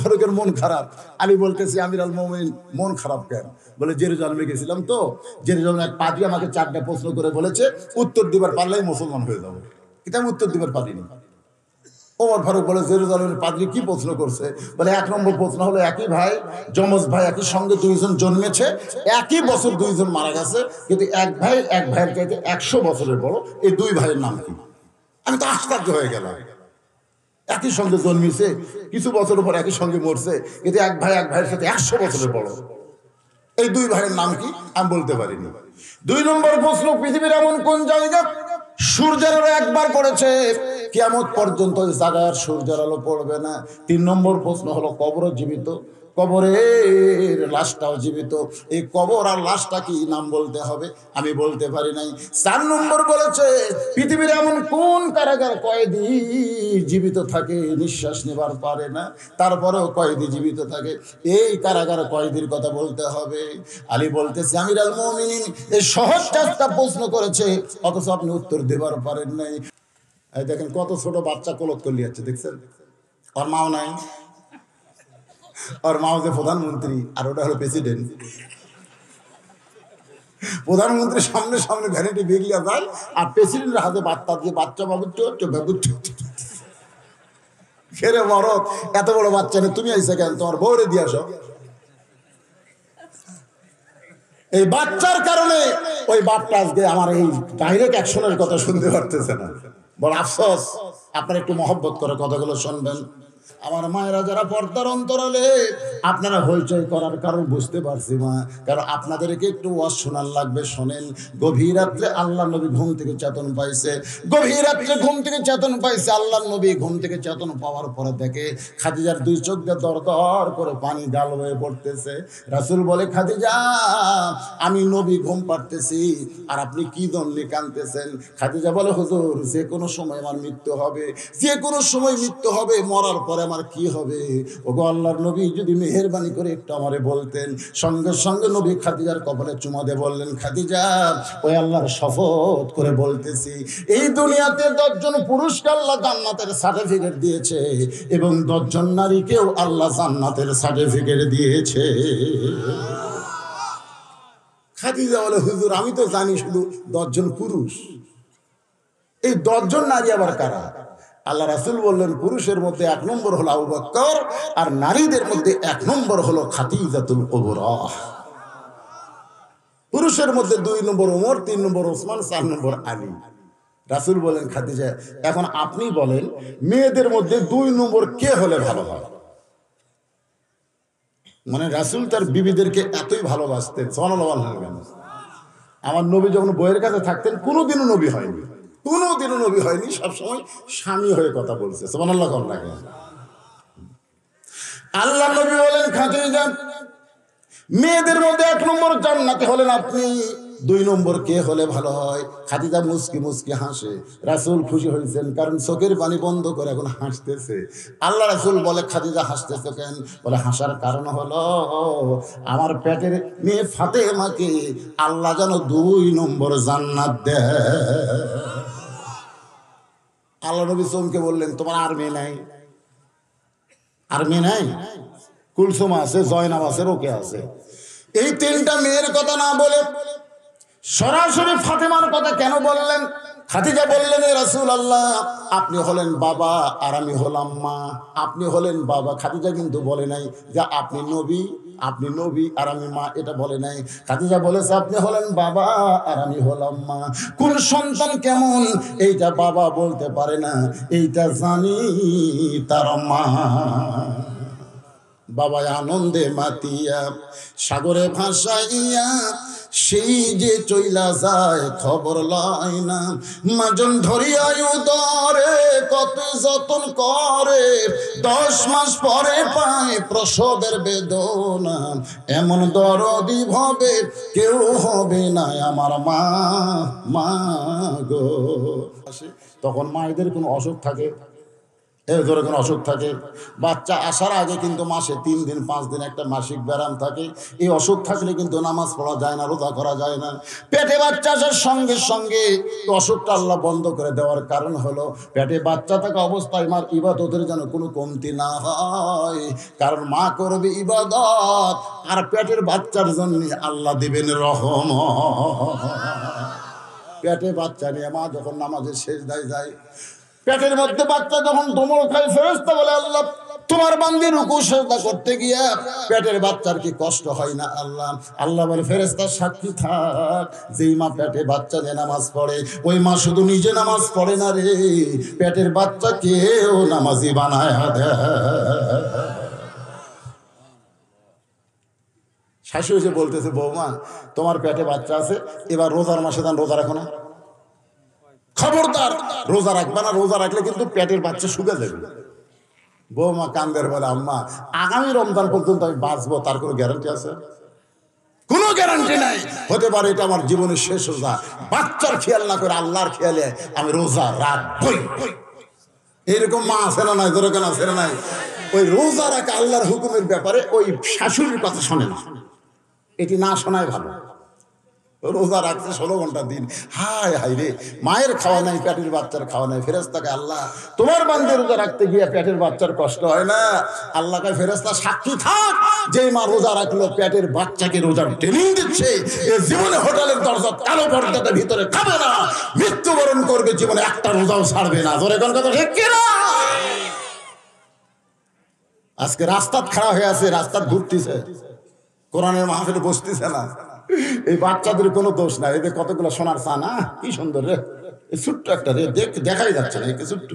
ফারুকের মন খারাপ। আলী বলতেছি আমির আল মুমিনিন মন খারাপ কেন? বলে জেরুজালেমে গেছিলাম তো, জেরুজালেমে এক পাদ্রী আমাকে 4টা প্রশ্ন করে বলেছে উত্তর দিবার পারলেই মুসলমান হয়ে যাবো, কিন্তু আমি উত্তর দিবার পারিনি। ওমর ফারুক বলে জেরুজালেমের পাদ্রী কি প্রশ্ন করছে? বলে 1 নম্বর প্রশ্ন হলো একই ভাই, যমজ ভাই, একই সঙ্গে 2 জন জন্মেছে, একই বছর 2 জন মারা গেছে, কিন্তু এক ভাইয়ের চাইতে 100 বছরের বড়, এই 2 ভাইয়ের নাম কি? আমি তো আশ্চর্য হয়ে গেলাম। একই সঙ্গে জন্মিছে, কিছু বছর পর একই সঙ্গে মরছে, কিন্তু এক ভাইয়ের সাথে 100 বছরের বড়, এই 2 ভাইয়ের নাম কি? আমি বলতে পারিনি। 2 নম্বর প্রশ্ন, পৃথিবীর এমন কোন জায়গা সূর্যের আলো একবার পড়েছে কিয়ামত পর্যন্ত ওই জায়গায় আর সূর্যের আলো পড়বে না? 3 নম্বর প্রশ্ন হলো কবর জীবিত, কবরের লাশটাও জীবিত, এই কবর আর লাশটা কি নাম বলতে হবে, আমি বলতে পারি নাই। 4 নম্বর বলেছে পৃথিবীর এমন কোন কারাগার কয়েদি জীবিত থাকে, নিঃশ্বাস নেবার পারে না, তারপরেও কয়েদি জীবিত থাকে, এই কারাগার কয়েদির কথা বলতে হবে। আলী বলতেছে আমির আল মুমিনিন এই সহজ 4টা প্রশ্ন করেছে, অথচ আপনি উত্তর দেবার পারেন নাই। এই দেখেন কত ছোট বাচ্চা কোলত করলি যাচ্ছে, দেখছেন? ওর মাও নাই, ওর মা হচ্ছে প্রধানমন্ত্রী আর ওটা হলো প্রেসিডেন্ট। প্রধানমন্ত্রীর সামনে সামনে ভ্যানিটি বেরিয়ে যায় আর প্রেসিডেন্টের হাতে বার্তা দিয়ে বাচ্চা বাবু খেরে মরত, এত বড় বাচ্চা নেই, তুমি আইসা কেন, তোমার বউরে দিয়ে আসো। এই বাচ্চার কারণে ওই বাপটা আজকে আমার এই ডাইরেক্ট অ্যাকশনের কথা শুনতে পারতেছে না। বড় আফসোস। আপনারা একটু মহব্বত করে কথাগুলো শুনবেন। আমার মায়েরা যারা পর্দার অন্তরালে, আপনারা হইচই করার কারণ বুঝতে পারছি মা, কারণ আপনাদেরকে একটু ওয়াজ শোনার লাগবে। শোনেন, গভীর রাত্রে আল্লাহ নবী ঘুম থেকে চেতন পাইছে, গভীর রাত্রে ঘুম থেকে চেতন পাইছে। আল্লাহ নবী ঘুম থেকে চেতন পাওয়ার পরে দেখে খাদিজার 2 চোখ দিয়ে দর দর করে পানি গাল হয়ে পড়তেছে। রাসূল বলে খাদিজা আমি নবী ঘুম পাড়তেছি আর আপনি কি দন্ডে কাঁদতেছেন? খাদিজা বলে হুজুর যে কোনো সময় আমার মৃত্যু হবে, যে কোনো সময় মৃত্যু হবে, মরার পরে আমার কি হবে? ওগো আল্লাহর নবী যদি মেহেরবানি করে একটু আমারে বলতেন। সঙ্গে সঙ্গে নবী খাদিজার কপালে চুমা দিয়ে বললেন খাদিজা ওই আল্লাহর শপথ করে বলতেছি এই দুনিয়াতে 10 জন পুরুষকে আল্লাহ জান্নাতের সার্টিফিকেট দিয়েছে এবং 10 জন নারীকেও আল্লাহ জান্নাতের সার্টিফিকেট দিয়েছে। খাদিজা বলে হুজুর আমি তো জানি শুধু 10 জন পুরুষ, এই 10 জন নারী আবার কারা? আল্লাহ রাসূল বললেন পুরুষের মধ্যে 1 নম্বর হলো আবু বকর আর নারীদের মধ্যে 1 নম্বর হলো খাদিজাতুল কুবরা। পুরুষের মধ্যে 2 নম্বর ওমর, 3 নম্বর ওসমান, 4 নম্বর আলী। রাসূল বলেন খাদিজা এখন আপনি বলেন মেয়েদের মধ্যে 2 নম্বর কে হলে ভালো হয়? মানে রাসূল তার বিবিদেরকে এতই ভালোবাসতেন। সুবহানাল্লাহ। আমার নবী যখন বইয়ের কাছে থাকতেন কোনোদিনও নবী হয়নি, কোনোদিনও নবী হয়নি, সবসময় স্বামী হয়ে কথা বলছে। সুবহানাল্লাহ। আল্লাহ নবী বলেন খাদিজা মেয়েদের মধ্যে 1 নম্বর জান্নাতে হলেন আপনি, 2 নম্বর কে হলে ভালো হয়? খাদিজা মুস্কি মুস্কি হাসে। রাসূল খুশি হয়েছেন কারণ চোখের পানি বন্ধ করে এখন হাসতেছে। আল্লাহ রাসূল বলে খাদিজা হাসতেছো কেন? বলে হাসার কারণ হলো আমার পেটের মেয়ে ফাতেমাকে আল্লাহ যেন 2 নম্বর জান্নাত দেয়। আল্লাহ নবী চমকে বললেন তোমার আর মেয়ে নাই? আর মেয়ে নাই? কুলসুম আছে, জয়নাব আছে, রোকে আছে। এই 3টা মেয়ের কথা না বলে সরাসরি ফাতেমার কথা কেন বললেন? খাদিজা বললেন এ রাসূলুল্লাহ আপনি হলেন বাবা আর আমি হলাম মা। আপনি হলেন বাবা। খাদিজা কিন্তু বলে নাই যে আপনি নবী আর আমি মা, এটা বলে নাই। খাদিজা বলেছে আপনি হলেন বাবা আর আমি হলাম মা। কোন সন্তান কেমন এইটা বাবা বলতে পারে না, এইটা জানি তার মা। বাবা আনন্দে মাতিয়া সাগরে ভাসাইয়া সেই যে চইলা যায় খবর লয় না। মাজন ধরিয়া উদরে কত যতন করে 10 মাস পরে পায় প্রসবের বেদনা। এমন দরদি ভবে কেউ হবে না আমার মা, মা গো। তখন মায়েদের কোনো অসুখ থাকে, এর ধরে কোনো অসুখ থাকে, বাচ্চা আসার আগে কিন্তু মাসে 3 দিন 5 দিন একটা মাসিক ব্যায়াম থাকে। এই অসুখ থাকলে কিন্তু নামাজ পড়া যায় না, রোজা করা যায় না। পেটে বাচ্চা আসার সঙ্গে সঙ্গে অসুখটা আল্লাহ বন্ধ করে দেওয়ার কারণ হলো পেটে বাচ্চা থাকা অবস্থায় মার ইবাদতের যেন কোনো কমতি না হয়। কারণ মা করবে ইবাদত আর পেটের বাচ্চার জন্য আল্লাহ দিবেন রহম। পেটে বাচ্চা নিয়ে মা যখন নামাজের সেজদায় যায়, পেটের মধ্যে বাচ্চা যখন দমল খায়, ফেরেশতা বলে আল্লাহ তোমার বান্দী রুকু সেজদা করতে গিয়া পেটের বাচ্চার কি কষ্ট হয় না? আল্লাহ আল্লাহ বলে ফেরেশতা সাক্ষী থাক, যেই মা পেটে বাচ্চা নিয়ে নামাজ পড়ে ওই মা শুধু নিজে নামাজ পড়ে না রে, পেটের বাচ্চাকেও নামাজি বানায় দেয়। শাশুড়ি এসে বলতেছে বৌমা তোমার পেটে বাচ্চা আছে, এবার রোজার মাসে দান রোজা রাখো না, খবরদার রোজা রাখবে না, রোজা রাখলে কিন্তু পেটের বাচ্চা শুকে যাবে। বৌমা কান্দের বলে আম্মা আগামী রমজান পর্যন্ত আমি বাঁচবো তার কোনো গ্যারান্টি আছে? কোনো গ্যারান্টি নাই। হতে পারে এটা আমার জীবনের শেষ রোজা, বাচ্চার খেয়াল না করে আল্লাহর খেয়ালে আমি রোজা রাখবই। এইরকম মা আছে না নাই? ধরে কেন আছে না নাই? ওই রোজা রাখা আল্লাহর হুকুমের ব্যাপারে ওই শাশুড়ির কথা শোনে না, এটি না শোনায় ভালো। রোজা রাখছে 16 ঘন্টা দিন, হায় হায় রে, মায়ের খাওয়া নাই, পেটের বাচ্চার খাওয়া নাই। ফেরেশতাকে আল্লাহ তোমার বান্দে রোজা রাখতে গিয়ে পেটের বাচ্চার কষ্ট হয় না? আল্লাহকে ফেরেশতা সাক্ষী থাক, যে মা রোজা রাখলো পেটের বাচ্চাকে রোজার ট্রেনিং দিচ্ছে, এ জীবনে হোটেলের দরজা কালো পর্দাটা ভিতরে খাবে না, মৃত্যুবরণ করবে, জীবনে একটা রোজাও ছাড়বে না। ধরে কোন কথা ঠিক কিনা? আজকে রাস্তাত খাড়া হয়ে আছে, রাস্তাত ঘুরতেছে, কোরআনের মাহফিলে বসতেছে না। এই বাচ্চাদের কোনো দোষ নাই, এদের কতগুলো সোনার চানা, কি সুন্দর রে, এই ছোট্ট একটা রে, দেখাই যাচ্ছে না, একে ছোট্ট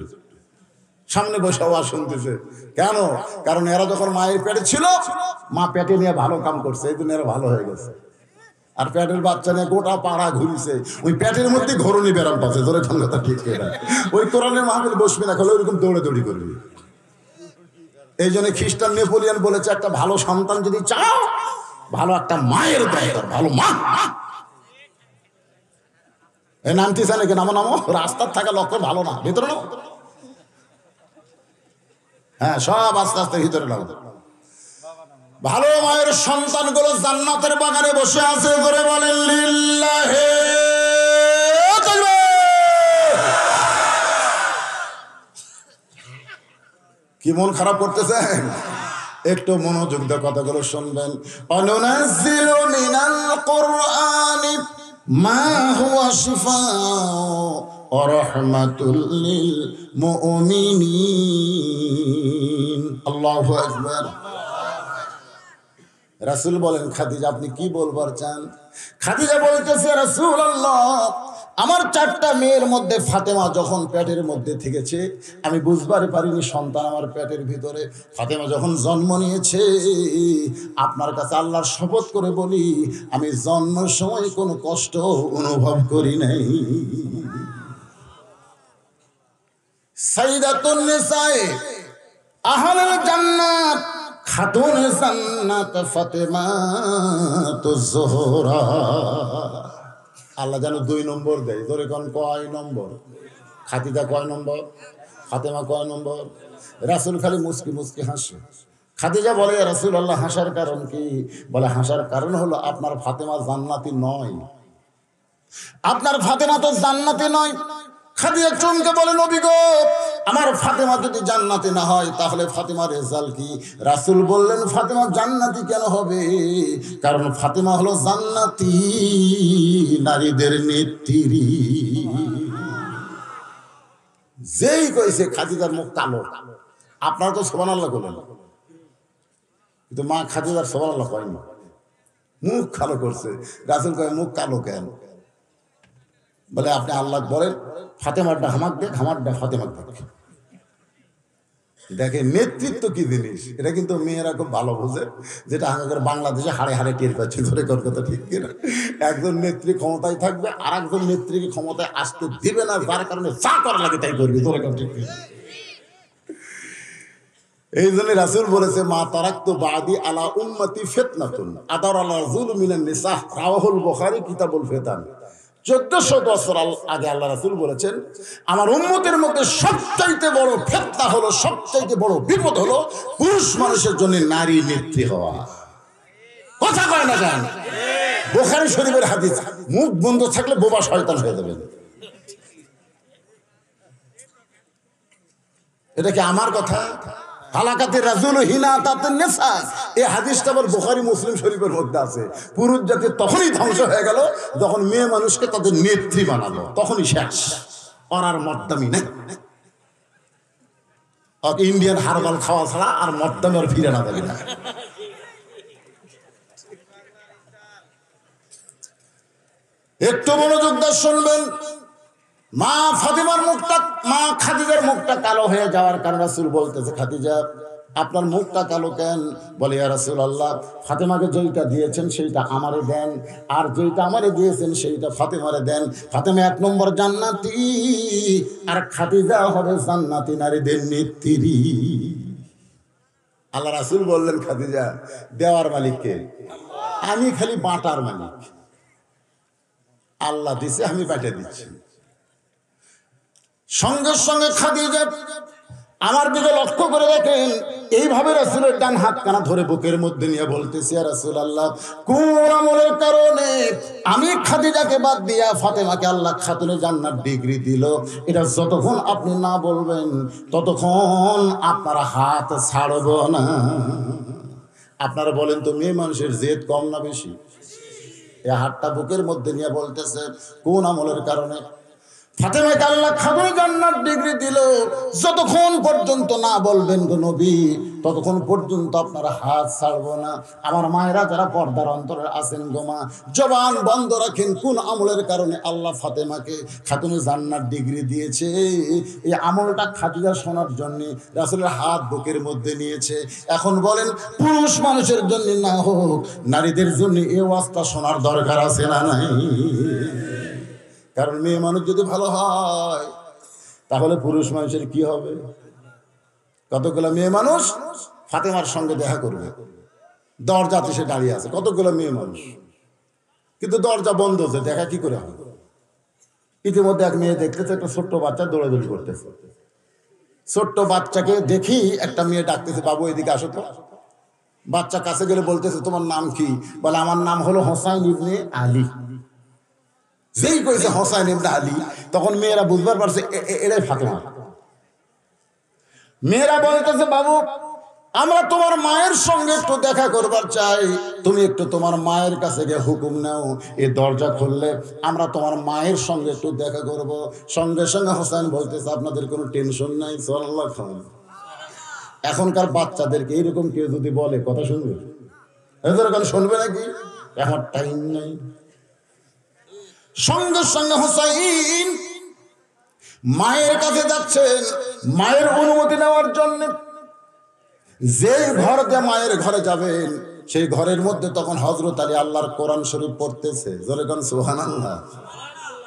সামনে বসে আওয়াজ শুনতেছে। কেন? কারণ এরা যখন মায়ের পেটে ছিল মা পেটে নিয়ে ভালো কাম করছে, এই জন্য এরা ভালো হয়ে গেছে। আর পেটের বাচ্চা নিয়ে গোটা পাড়া ঘুরিছে, ওই পেটের মধ্যে ঘরণী ব্যারাম পাচ্ছে। ধরে কথা ঠিক না, ওই কোরআনের মাহফিল বসবি না, খেলে ওইরকম দৌড়ে করবি। এই জন্য খ্রিস্টান নেপোলিয়ন বলেছে একটা ভালো সন্তান যদি চাও, ভালো একটা মায়ের দরকার, ভালো মা। এই নামতে চায় নাকি? নামো নামো, রাস্তার থাকা লক্ষ্য ভালো না, ভিতরে নাও। হ্যাঁ সব আস্তে আস্তে ভিতরে নাও। ভালো মায়ের সন্তানগুলো জান্নাতের বাগানে বসে আছে, করে বলেন লিল্লাহে কি মন খারাপ করতেছেন? একটু মনোযোগ দিয়ে কথাগুলো শুনবেন। অনুনাজ্জিলু মিনাল কুরআনি মা হুয়া শিফাউ ওয়া রাহমাতুল লিল মুমিনিন। আল্লাহু আকবার। রাসূল বলেন খাদিজা আপনি কি বলবার চান? খাদিজা বলতেছে রাসূলুল্লাহ আমার 4টা মেয়ের মধ্যে ফাতেমা যখন পেটের মধ্যে থেকেছে আমি বুঝবার পারিনি সন্তান আমার পেটের ভিতরে। ফাতেমা যখন জন্ম নিয়েছে আপনার কাছে আল্লাহর শপথ করে বলি আমি জন্মের সময় কোনো কষ্ট অনুভব করি নাই। সাইয়্যিদাতুন নিসায়ে আহলুল জান্নাত খাতুনে জান্নাত ফাতেমা তুজ জোহরা। আল্লাহ যেন 2 নম্বর দেয়। ধরে কোন কয় নম্বর? খাদিজা কয় নম্বর? ফাতেমা কয় নম্বর? রাসূল খালি মুস্কি মুস্কি হাসে। খাদিজা বলে রাসূলুল্লাহ হাসার কারণ কি? বলে হাসার কারণ হলো আপনার ফাতেমা জান্নাতি নয়, আপনার ফাতেমা তো জান্নাতি নয়। খাদিজা চমকে বলে নবী গো আমার ফাতেমা যদি জান্নাতি না হয় তাহলে ফাতেমার রেজাল্ট কি? রাসূল বললেন ফাতেমা জান্নাতি কেন হবে? কারণ ফাতেমা হলো জান্নাতি নারীদের নেত্রী। যেই কইছে খাদিজার মুখ কালো। আপনারা তো সুবহানাল্লাহ বলেন, কিন্তু মা খাদিজার সুবহানাল্লাহ কয়নি, মুখ কালো করছে। রাসূল কয় মুখ কালো কেন? বলে আপনি আল্লাহ বলেন ফাতেমারটা হামাক দেখ, আমারটা ফাতেমাক দেখ। দেখে নেতৃত্ব কি জিনিস এটা কিন্তু মেয়েরা খুব ভালো বোঝে, যেটা আমাদের বাংলাদেশে হাড়ে হাড়ে টের পাচ্ছে। ধরে কর কথা ঠিক কিনা? একজন নেত্রী ক্ষমতায় থাকবে আর একজন নেত্রীকে ক্ষমতায় আসতে দিবে না, যার কারণে যা করা লাগে তাই করবি। ধরে কর ঠিক কিনা? এই জন্য রাসূল বলেছে মা তারাকতু বাদি আলা উম্মতি ফিতনাতুন আদার আলা যুল মিনান নিসা রাওয়াহুল বুখারী কিতাবুল ফিতান। 1400 বছর আগে আল্লাহ রাসূল বলেছেন, আমার উম্মতের মধ্যে সবচাইতে বড় ফিতনা হলো, সবচাইতে বড় বিপদ হলো পুরুষ মানুষের জন্য নারী নেত্রী হওয়া। কথা কয় না কেন? বুখারী শরীফের হাদিস, মুখ বন্ধ থাকলে বোবা শয়তান হয়ে যাবেন। এটা কি আমার কথা? হালাকাতে রাজুল হিনা তাতেন নেশা, এই হাদিসটা আবার বুখারী মুসলিম শরীফের মধ্যে আছে। পুরুষ জাতি তখনই ধ্বংস হয়ে গেল যখন মেয়ে মানুষকে তাদের নেত্রী বানালো, তখনই শেষ। আর মদ্দামি নেই, ইন্ডিয়ান হারবাল খাওয়া ছাড়া আর মদ্দামি আর ফিরে না যাবে না। একটু মনোযোগ দিয়ে শুনবেন। মা ফাতিমার মুখটা, মা খাদিজার মুখটা কালো হয়ে যাওয়ার কারণে রাসূল বলতেছে, খাদিজা আপনার মুখটা কালো কেন? বলে, ইয়া রাসূলুল্লাহ, ফাতেমাকে যেইটা দিয়েছেন সেইটা আমারে দেন, আর যেইটা আমারে দিয়েছেন সেইটা ফাতেমারে দেন। ফাতেমা 1 নম্বর জান্নাতি, আর খাদিজা হবে জান্নাতি নারীদের নেত্রী। আল্লাহ রাসূল বললেন, খাদিজা দেওয়ার মালিক কে? আমি খালি বাটার মালিক। আল্লাহ দিছে, আমি বাটা দিচ্ছি। সঙ্গে সঙ্গে খাদিজা আমার দিকে লক্ষ্য করে দেখেন, এইভাবে রাসূলের ডান হাত কানা ধরে বুকের মধ্যে নিয়ে বলতেছি, ইয়া রাসূলুল্লাহ, কোন আমলের কারণে আমি খাদিজাকে বাদ দিয়া ফাতেমাকে আল্লাহ খাতুনে জান্নাত ডিগ্রি দিল, এটা যতক্ষণ আপনি না বলবেন ততক্ষণ আপনার হাত ছাড়ব না। আপনারা বলেন তো, মেয়ে মানুষের জেদ কম না বেশি? এই হাতটা বুকের মধ্যে নিয়ে বলতেছে, কোন আমলের কারণে ফাতেমাকে আল্লাহ খাতুনে জান্নাত ডিগ্রি দিল, যতক্ষণ পর্যন্ত না বলবেন গো নবী ততক্ষণ পর্যন্ত আপনার হাত ছাড়বো না। আমার মায়েরা যারা পর্দার অন্তরে আছেন গো মা, জবান বন্ধ রাখেন, কোন আমলের কারণে আল্লাহ ফাতেমাকে খাতুনে জান্নাত ডিগ্রি দিয়েছে। এই আমলটা খাদিজা শোনার জন্য রাসূলের হাত বুকের মধ্যে নিয়েছে। এখন বলেন, পুরুষ মানুষের জন্য না হোক, নারীদের জন্য এই ওয়াজটা শোনার দরকার আছে না নাই? কারণ মেয়ে মানুষ যদি ভালো হয় তাহলে পুরুষ মানুষের কি হবে? কতগুলো মেয়ে মানুষ ফাতেমার সঙ্গে দেখা করবে, দরজাতে সে দাঁড়িয়ে আছে, কতগুলো মেয়ে মানুষ, কিন্তু দরজা বন্ধ আছে, দেখা কি করে হবে? ইতিমধ্যে এক মেয়ে দেখতেছে একটা ছোট্ট বাচ্চা দৌড়াদৌড়ি করতেছে। ছোট্ট বাচ্চাকে দেখি একটা মেয়ে ডাকতেছে, বাবু এদিকে আসো তো। বাচ্চা কাছে গেলে বলতেছে, তোমার নাম কি? বলে, আমার নাম হলো হোসাইন ইবনে আলী। যেই কইছে হোসাইন ইবনে আলী, তখন মেয়েরা বুঝবার পারছে এরাই ফাতেমা। মেয়েরা বলতেছে, বাবু আমরা তোমার মায়ের সঙ্গে একটু দেখা করবার চাই, তুমি একটু তোমার মায়ের কাছে গিয়ে হুকুম নাও, এই দরজা খুললে আমরা তোমার মায়ের সঙ্গে একটু দেখা করব। সঙ্গে সঙ্গে হোসেন বলতেছে, আপনাদের কোনো টেনশন নাই, সাল্লাল্লাহু আলাইহি ওয়াসাল্লাম। এখনকার বাচ্চাদেরকে এইরকম কেউ যদি বলে, কথা শুনবে? এদের শুনবে নাকি? এখন টাইম নাই। সঙ্গে সঙ্গে হোসাইন মায়ের কাছে যাচ্ছেন মায়ের অনুমতি নেওয়ার জন্য। যে ঘর দিয়ে মায়ের ঘরে যাবেন সেই ঘরের মধ্যে তখন হযরত আলী আল্লাহর কোরআন শরীফ পড়তেছে। জোরে কোন সুবহানাল্লাহ।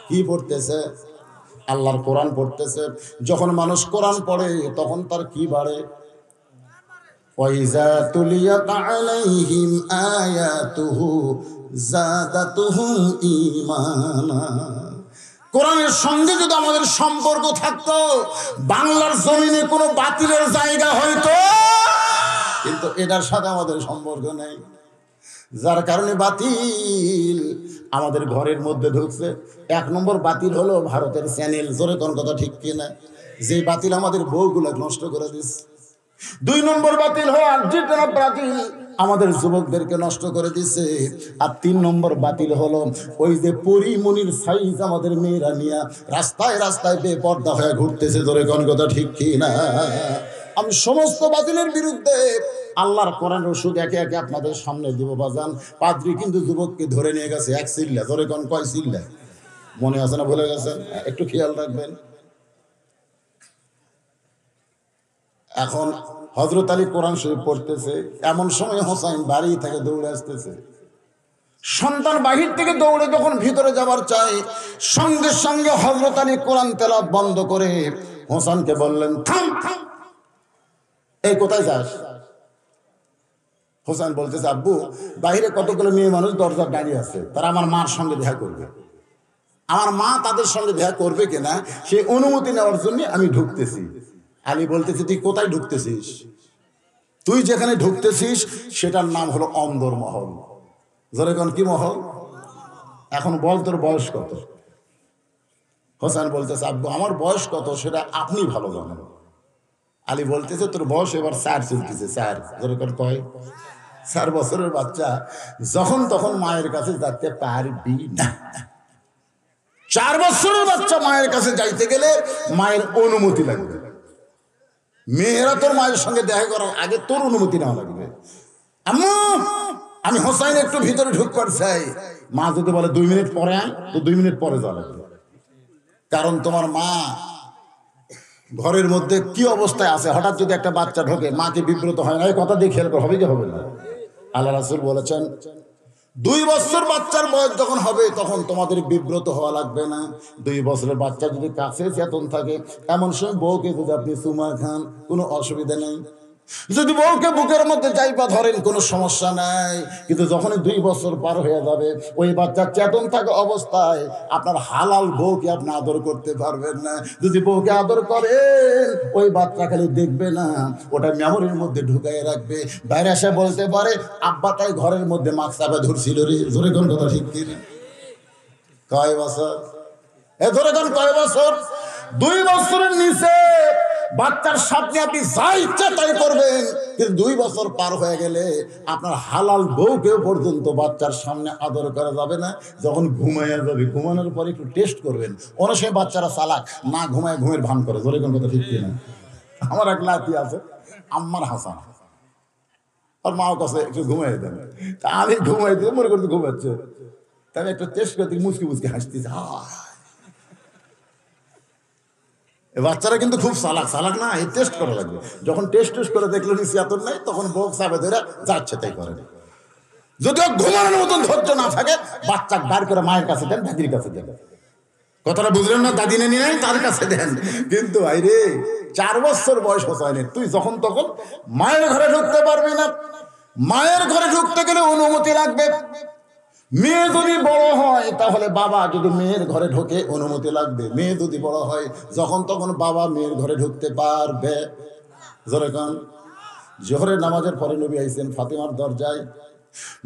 কি পড়তেছে? আল্লাহর কোরআন পড়তেছে। যখন মানুষ কোরআন পড়ে তখন তার কি বাড়ে? ওয়াইজা তুলিয়াত আলাইহিম আয়াতুহু যাদাতুহুম ঈমানা। কোরআনের সঙ্গে যদি আমাদের সম্পর্ক থাকতো, বাংলার জমিনে কোনো বাতিলের জায়গা হয়তো, কিন্তু এটার সাথে আমাদের সম্পর্ক নেই, যার কারণে বাতিল আমাদের ঘরের মধ্যে ঢুকছে। 1 নম্বর বাতিল হলো ভারতের চ্যানেল। জোরে কোন কথা ঠিক কিনা? যে বাতিল আমাদের বউগুলো নষ্ট করে দিচ্ছে। 2 নম্বর বাতিল হলো আর্জেন্টিনা ব্রাজিল, আমাদের যুবকদেরকে নষ্ট করে দিচ্ছে। আর 3 নম্বর বাতিল হলো ওই যে পরিমনির সাইজ আমাদের মেয়েরা নিয়ে রাস্তায় রাস্তায় বেপর্দা হয়ে ঘুরতেছে। ধরে কোন কথা ঠিক কি না? আমি সমস্ত বাতিলের বিরুদ্ধে। আল্লাহর কোরআন ওষুধ একে একে আপনাদের সামনে দিব বাজান। পাদ্রী কিন্তু যুবককে ধরে নিয়ে গেছে 1 চিল্লা। ধরে কোন কয় চিল্লা মনে আছে না? ভুলে গেছেন? একটু খেয়াল রাখবেন। এখন হযরত আলী কোরআন শরীফ পড়তেছে, এমন সময় হোসাইন বাড়ি থেকে দৌড়ে আসতেছে। সন্তান বাহির থেকে দৌড়ে যখন ভিতরে যাবার চাই, সঙ্গে সঙ্গে হযরত আলী কোরআন তেলাওয়াত বন্ধ করে হোসেনকে বললেন, থাম থাম, এই কোথায় যাস? হোসেন বলতেছে, আব্বু বাইরে কতগুলো মেয়ে মানুষ দরজার দাঁড়িয়ে আছে, তারা আমার মার সঙ্গে দেখা করবে। আমার মা তাদের সঙ্গে দেখা করবে কিনা সেই অনুমতি নেওয়ার জন্য আমি ঢুকতেছি। আলী বলতেছে তুই কোথায় ঢুকতেছিস? তুই যেখানে ঢুকতেছিস সেটার নাম হলো অন্দরমহল। যেরকম কি মহল? এখন বল তোর বয়স কত? হোসেন বলতেছে আব্বু আমার বয়স কত সেটা আপনি ভালো জানেন। আলী বলতেছে তোর বয়স এবার 4 চলতেছে। 4 যেরকম কয় 4 বছরের বাচ্চা যখন তখন মায়ের কাছে যেতে পারবি না। 4 বছরের বাচ্চা মায়ের কাছে যাইতে গেলে মায়ের অনুমতি লাগবে। মেয়েরা তোর মায়ের সঙ্গে দেখা করার আগে তোর অনুমতি নেওয়া লাগবে। আম্মু আমি হোসাইন একটু ভিতরে ঢুকবার চাই। মা যদি বলে 2 মিনিট পরে আয়, তো 2 মিনিট পরে যাওয়া লাগবে। কারণ তোমার মা ঘরের মধ্যে কি অবস্থায় আছে, হঠাৎ যদি একটা বাচ্চা ঢোকে মাকে বিব্রত হয় না? এই কথা দিয়ে খেয়াল হবে কি হবে না? আল্লাহ রাসূল বলেছেন 2 বছর বাচ্চার বয়স যখন হবে তখন তোমাদের বিব্রত হওয়া লাগবে না। 2 বছরের বাচ্চা যদি কাছে চেতন থাকে এমন সময় বউকে যদি আপনি চুমা খান কোনো অসুবিধা নেই। যদি বউকে বুকের মধ্যে যাইবা ধরেন কোনো সমস্যা নাই। কিন্তু যখনই 2 বছর পার হয়ে যাবে ওই বাচ্চা চেতন থাকা অবস্থায় আপনার হালাল বউকে আপনি আদর করতে পারবেন না। যদি বউকে আদর করেন ওই বাচ্চা খালি দেখবে না, ওটা মেমোরির মধ্যে ঢুকাই রাখবে। বাইরে এসে বলতে পারে আব্বা তাই ঘরের মধ্যে মাছ চাপা ধরছিল রে। জোরে কোন কথা ঠিক কিনা? কয় বছর? ধরে কোন কয় বছর? 2 বছরের নিচে বাচ্চার সামনে আপনি যা ইচ্ছা তাই করবেন, কিন্তু 2 বছর পার হয়ে গেলে আপনার হালাল বউকেও পর্যন্ত বাচ্চার সামনে আদর করা যাবে না। যখন ঘুমাইয়া যাবে ঘুমানোর পরে একটু টেস্ট করবেন। অনেক সময় বাচ্চারা চালাক, না ঘুমায় ঘুমের ভান করে। ধরে কোন কথা ঠিক কিনা? আমার এক লাতি আছে আম্মার হাসান, আর মাও কাছে একটু ঘুমাই দেন। তা আমি ঘুমাই দিয়ে মনে করতে ঘুমাচ্ছে, তাই একটু টেস্ট করতে মুচকি মুচকি হাসতেছে। বাচ্চারা কিন্তু খুব চালাক। চালাক না, এই টেস্ট করা লাগবে। যখন টেস্ট করে দেখলো নিশ্চিত নাই তখন বউ চাপে ধরে যাচ্ছে তাই করে। যদিও ঘুমানোর মতন ধৈর্য না থাকে বাচ্চা বার করে মায়ের কাছে দেন, দাদির কাছে দেন। কথাটা বুঝলেন না? দাদি নেনি নাই তার কাছে দেন। কিন্তু ভাই রে 4 বছর বয়স হয়নি, তুই যখন তখন মায়ের ঘরে ঢুকতে পারবি না। মায়ের ঘরে ঢুকতে গেলে অনুমতি লাগবে। মেয়ে যদি বড় হয় তাহলে বাবা যদি মেয়ের ঘরে ঢোকে অনুমতি লাগবে। মেয়ে যদি বড় হয় যখন তখন বাবা মেয়ের ঘরে ঢুকতে পারবে। যেরকম জোহরের নামাজের পরে নবী আইছেন ফাতেমার দরজায়,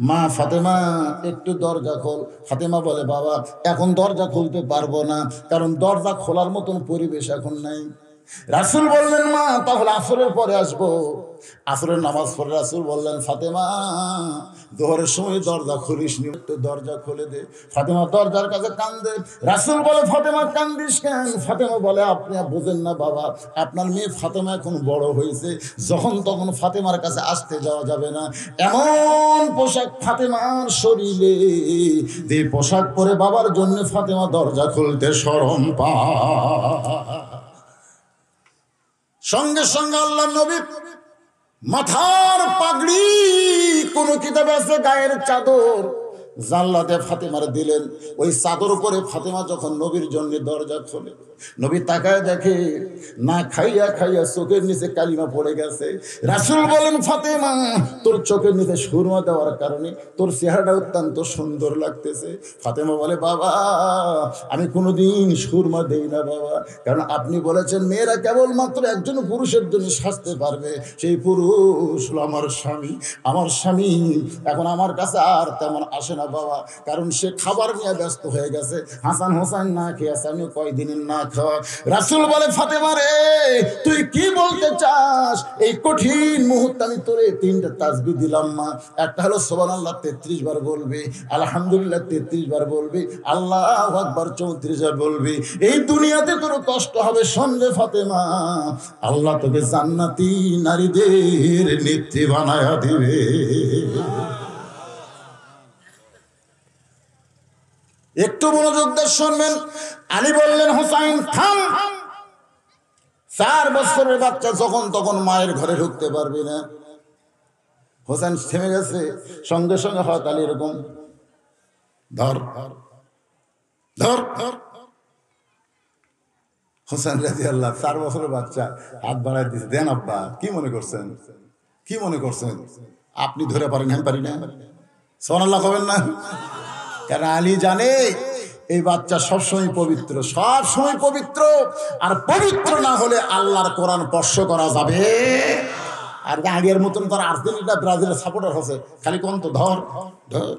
মা ফাতেমা একটু দরজা খোল। ফাতেমা বলে বাবা এখন দরজা খুলতে পারবো না, কারণ দরজা খোলার মতন পরিবেশ এখন নাই। রাসূল বললেন মা তাহলে আসরের পরে আসবো। আসরের নামাজ পড়ে রাসূল বললেন ফাতেমা জোহরের সময় দরজা খুলিস নি, একটু দরজা খুলে দে। ফাতেমা দরজার কাছে কান্দে। রাসূল বলে ফাতেমা কান্দিস কেন? ফাতেমা বলে আপনি বোঝেন না বাবা, আপনার মেয়ে ফাতেমা এখন বড় হয়েছে, যখন তখন ফাতেমার কাছে আসতে যাওয়া যাবে না। এমন পোশাক ফাতেমার শরীরে, যে পোশাক পরে বাবার জন্য ফাতেমা দরজা খুলতে শরম পায়। সঙ্গে সঙ্গে আল্লাহ নবী মাথার পাগড়ি, কোন কিতাবে আছে গায়ের চাদর, জানলাতে ফাতেমার দিলেন। ওই চাদর উপরে ফাতেমা যখন নবীর জন্য দরজা খোলে, নবী তাকায় দেখে না খাইয়া খাইয়া চোখের নিচে কালিমা পড়ে গেছে। রাসূল বলেন ফাতেমা তোর চোখের নিচে সুরমা দেওয়ার কারণে তোর চেহারাটা অত্যন্ত সুন্দর লাগতেছে। ফাতেমা বলে বাবা আমি কোনোদিন সুরমা দেই না বাবা, কারণ আপনি বলেছেন মেয়েরা কেবলমাত্র একজন পুরুষের জন্য সাজতে পারবে, সেই পুরুষ হলো আমার স্বামী। আমার স্বামী এখন আমার কাছে আর তেমন আসে না বাবা, কারণ সে খাবার নিয়ে ব্যস্ত হয়ে গেছে। হাসান হোসেন না খেয়েছে, আমি কয়দিনের না খাওয়া। রাসূল বলে ফাতেমা রে তুই কি বলতে চাস? এই কঠিন মুহূর্তে আমি তোরে 3টা তাসবিহ দিলাম মা। একটা হলো সুবহানাল্লাহ 33 বার বলবি, আলহামদুলিল্লাহ 33 বার বলবি, আল্লাহু আকবার 34 বার বলবি। এই দুনিয়াতে তোর কষ্ট হবে শুনবে ফাতেমা, আল্লাহ তোকে জান্নাতি নারীদের নেত্রী বানায়া দিবে। একটু মনোযোগ দিয়ে শুনবেন। আলী বললেন হোসাইন থাম। 4 বছরের বাচ্চা যখন তখন মায়ের ঘরে ঢুকতে পারবি না। হোসেন থেমে গেছে। সঙ্গে সঙ্গে হঠাৎ আলী এরকম ধর ধর ধর। হোসেন রাদিয়াল্লাহু 4 বছরের বাচ্চা হাত বাড়ায় দিয়েছে, দেন আব্বা। কি মনে করছেন? কি মনে করছেন? আপনি ধরে পারেন, আমি পারি না। সুবহানাল্লাহ কবেন না? কারণ আলী জানে এই বাচ্চা সবসময় পবিত্র, সবসময় পবিত্র। আর পবিত্র না হলে আল্লাহর কোরআন স্পর্শ করা যাবে। আর আগের মতন তার আর্জেন্টিনা ব্রাজিলের সাপোর্টার হচ্ছে, খালি কোন তো ধর ধর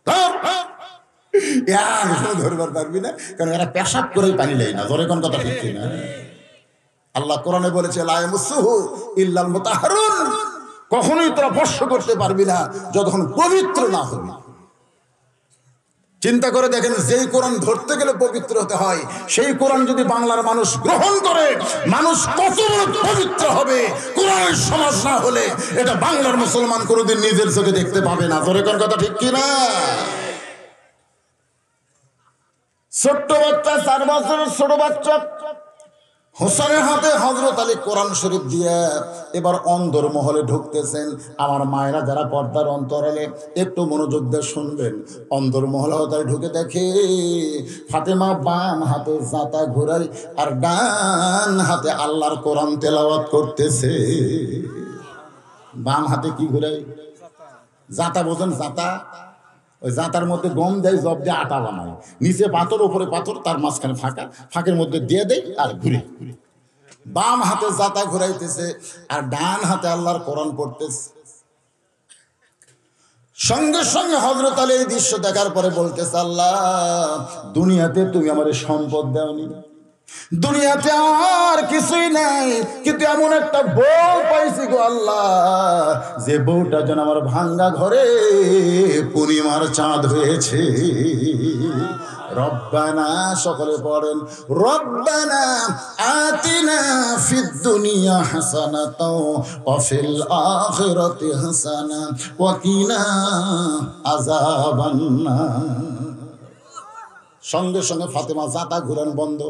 ধর, ধরবার পারবি না, কারণ এরা পেশাব করেই পানি নেই না। ধরে কোন কথা ঠিক না? আল্লাহ কোরআনে বলেছে লা ইয়ামাসসুহু ইল্লাল মুতাহহারুন, কখনোই তোরা স্পর্শ করতে পারবি না যতক্ষণ পবিত্র না হবি। চিন্তা করে দেখেন, যেই কোরআন ধরতে গেলে পবিত্র হতে হয়, সেই কোরআন যদি বাংলার মানুষ গ্রহণ করে, মানুষ কত বড় পবিত্র হবে। কোরআনের সমাজ না হলে এটা বাংলার মুসলমান কোনোদিন নিজের চোখে দেখতে পাবে না। ধরে কোন কথা ঠিক কিনা? ছোট্ট বাচ্চা, 4 বছরের ছোট বাচ্চা হোসেনের হাতে হযরত আলী কোরআন শরীফ দিয়ে এবার অন্দর মহলে ঢুকতেছেন। আমার মায়েরা যারা পর্দার অন্তরালে একটু মনোযোগ দিয়ে শুনবেন। অন্দর মহলে হতে ঢুকে দেখে ফাতেমা বাম হাতে জাতা ঘুরাই আর ডান হাতে আল্লাহর কোরআন তেলাওয়াত করতেছে। বাম হাতে কি ঘুরাই? জাতা। বোঝেন জাতা? ওই জাতার মধ্যে গম দেয়, জব দিয়ে আটা বানায়, নিচে পাথর, উপরে পাথর, তার মাঝখানে ফাঁকা, ফাঁকের মধ্যে দিয়ে দেয় আর ঘুরে। বাম হাতে জাতা ঘুরাইতেছে আর ডান হাতে আল্লাহর কোরআন পড়তেছে। সঙ্গে সঙ্গে হযরত আলী এই দৃশ্য দেখার পরে বলতেছে, আল্লাহ দুনিয়াতে তুমি আমার সম্পদ দাওনি, দুনিয়াতে আর কিছুই নাই, কিন্তু এমন একটা বউ পাইছি গো আল্লাহ, যে বউটা যেন আমার ভাঙ্গা ঘরে পূর্ণিমার চাঁদ হয়েছে। রব্বানা, সকলে পড়েন, রব্বানা আতিনা ফিদ দুনিয়া হাসানাতাও ওয়া ফিল আখিরাতি হাসানা ওয়া কিনা আযাবান নার। সঙ্গে সঙ্গে ফাতেমা জাতা ঘুরান বন্ধ,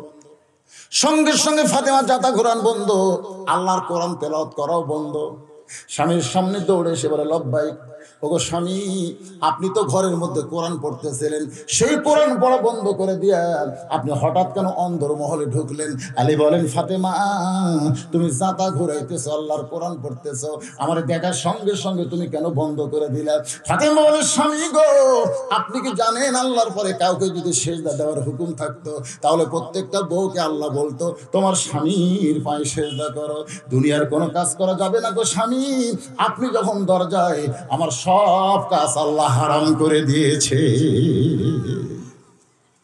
সঙ্গে সঙ্গে ফাতেমা জাতা ঘুরান বন্ধ, আল্লাহর কোরআন তেলাওয়াত করাও বন্ধ। স্বামীর সামনে দৌড়ে এসে বলে, লব্বাইক, ওগো স্বামী, আপনি তো ঘরের মধ্যে কোরআন পড়তেছিলেন, সেই কোরআন পড়া বন্ধ করে দিয়া আপনি হঠাৎ কেন অন্দর মহলে ঢুকলেন? আলী বলেন, ফাতেমা তুমি জাতা ঘুরাইতেছো, আল্লাহর কোরআন পড়তেছো, আমার দেখার সঙ্গে সঙ্গে তুমি কেন বন্ধ করে দিলা? ফাতেমা বলে, স্বামী গো, আপনি কি জানেন আল্লাহর পরে কাউকে যদি সেজদা দেওয়ার হুকুম থাকতো তাহলে প্রত্যেকটা বউকে আল্লাহ বলতো তোমার স্বামীর পায়ে সেজদা করো। দুনিয়ার কোনো কাজ করা যাবে না গো স্বামী, আপনি যখন দরজায়, আমার সব কাজ আল্লাহ হারাম করে দিয়েছে।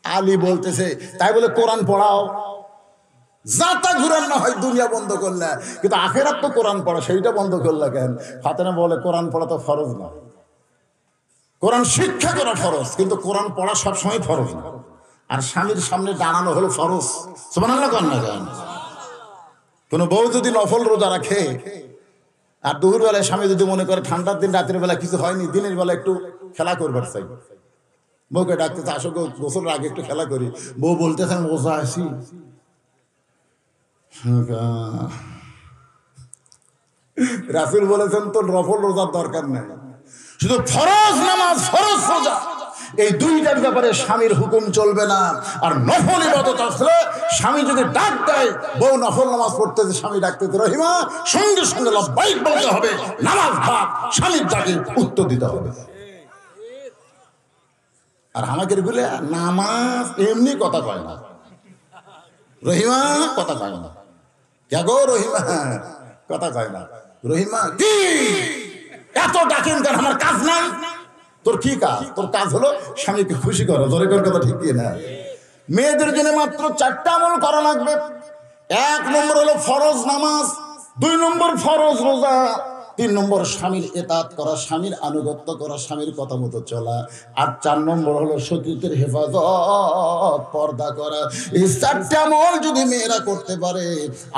আলী বলতেছে, তাই বলে কোরআন পড়াও? জাতা ঘুরান না হয় দুনিয়া বন্ধ করলে, কিন্তু আখেরাত তো কোরআন পড়া, সেইটা বন্ধ করলে কেন? ফাতেমা বলে, কোরআন পড়া তো ফরজ না, কোরআন শিক্ষা করা ফরজ, কিন্তু কোরআন পড়া সবসময় ফরজ না। আর স্বামীর সামনে দাঁড়ানো হলো ফরজ। সুবহানাল্লাহ কেন না কেন? কোনো বউ যদি নফল রোজা রাখে আর দুপুর বেলায় স্বামী যদি মনে করে ঠান্ডার দিন রাতের বেলা কিছু হয়নি, দিনের বেলা একটু খেলা করবার চাই, বউকে ডাকতেছে, আসো গোসলের আগে একটু খেলা করি, বউ বলতেছে আমি রোজা আছি। রাসূল বলেছেন তোর নফল রোজার দরকার নেই, শুধু ফরজ নামাজ, ফরজ রোজা, এই দুইটার ব্যাপারে স্বামীর হুকুম চলবে না। আর নফল ইবাদত আসলে স্বামী যদি ডাক দেয়, বউ নফল নামাজ পড়তেছে, স্বামী ডাকতেছে রহিমা, সঙ্গে সঙ্গে লাব্বাইক বলতে হবে, নামাজ ভাব, স্বামীর ডাকে উত্তর দিতে হবে। আর আমাদের বলে নামাজ এমনি কথা কয় না, রহিমা কথা কয় না, কে গো রহিমা কথা কয় না, রহিমা কি এত ডাকেন কেন? আমার কাজ নাই? তোর কি কাজ? তোর কাজ হলো স্বামীকে খুশি করো। ধরে কর কথা ঠিক কি না? মেয়েদের জন্য মাত্র 4টা আমল করা লাগবে। 1 নম্বর হলো ফরজ নামাজ, 2 নম্বর ফরজ রোজা, 3 নম্বর স্বামীর ইতাআত করা, স্বামীর আনুগত্য করা, স্বামীর কথা মতো চলা, আর 4 নম্বর হলো সতীত্বের হেফাজত, পর্দা করা। এই 4টা আমল যদি মেয়েরা করতে পারে,